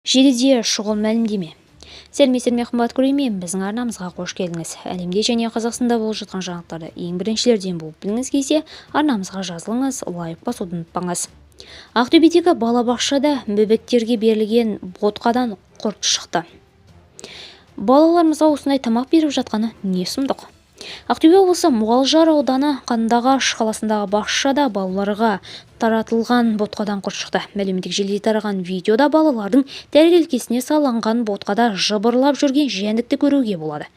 Желіде шұғыл мәлімдеме. Сәлеметсіздер қымбатты көрермен, біздің арнамызға қош келдіңіз. Әлемде және Қазақстанда болып жатқан жаңалықтарды ең біріншілерден болып білгіңіз келсе, арнамызға жазылыңыз, лайк басуды ұмытпаңыз. Ақтөбедегі балабақшада бөбектерге берілген ботқадан құрт шықты. Балаларымызға осындай тамақ беріп жатқаны не сұмдық? Ақтөбе облысы Мұғалжар ауданы Қандыағаш қаласындағы бақшада балаларға таратылған ботқадан құрт шықты. Әлеуметтік желіде тараған видеода балалардың тәрелкесіне салынған ботқада жыбырлап жүрген жәндікті көруге болады.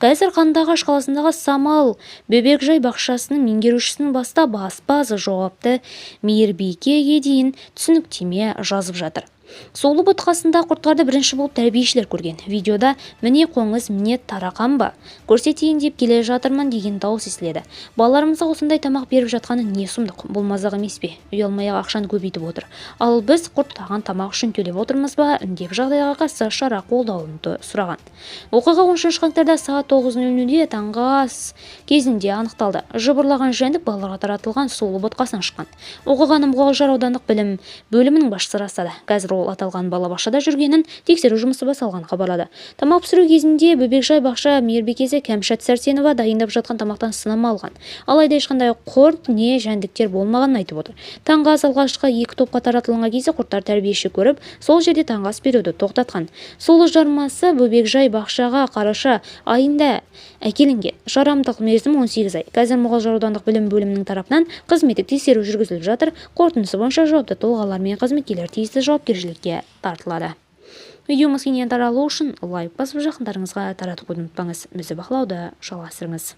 Қазір Қандыағаш қаласындағы Самал бөбекжай бақшасының меңгерушісінің бастап аспаз жауапты Мейірбикеге дейін түсініктеме жазып жатыр. Солы ботқасында құрттарды бірінші болып тәрбиешілер көрген. Видеода «Міне қоңыз, міне тарақан ба? Көрсетейін деп келе жатырмын» деген дауыс естіледі. Балаларымызға осындай тамақ беріп жатқаны не сұмдық? Бұл мазақ емес пе? Ұялмай-ақ ақшаны көбейтіп отыр. Ал біз құрттаған тамақ үшін төлеп отырмыз ба деп жағдайға қарсы шара қолдануды сұраған. Оқиға 13 қаңтарда сағат 9:00-де таңғы ас кезінде анықталды. Жыбырлаған жәндік балаларға таратылған солы ботқасынан шыққан. Оқиғаны Мұғалжар аудандық білім бөлімінің басшысы растады. Қазір ол аталған балабақшада жүргенін тексеру жұмысы басталғанын хабарлады. Тамақ пісіру кезінде бөбекжай бақша мейірбикесі Кәмшат Сәрсенова дайындап жатқан тамақтан сынама алған. Алайда ешқандай құрт не жәндіктер болмағанын айтып отыр. Таңғы ас алғашқы екі топқа таратылған кезде құрттар тәрбиеші көріп, сол жерде таңғы ас беруді тоқтатқан. Солы жармасы бөбекжай бақшаға қараша айында әкелінген. Жарамдылық мерзімі 18 ай. Қазір Мұғалжар аудандық білім бөлімінің тарапынан қызметтік тексеру жүргізіліп жатыр. Қорытындысы бойынша жауапты тұлғалар мен қызметкерлер тиісті жауапкершілікке тартылады. Видеомыз кеңінен таралу үшін лайк басып жақындарыңызға таратып қойды ұмытпаңыз. Бізді бақылауды жалғастырыңыз.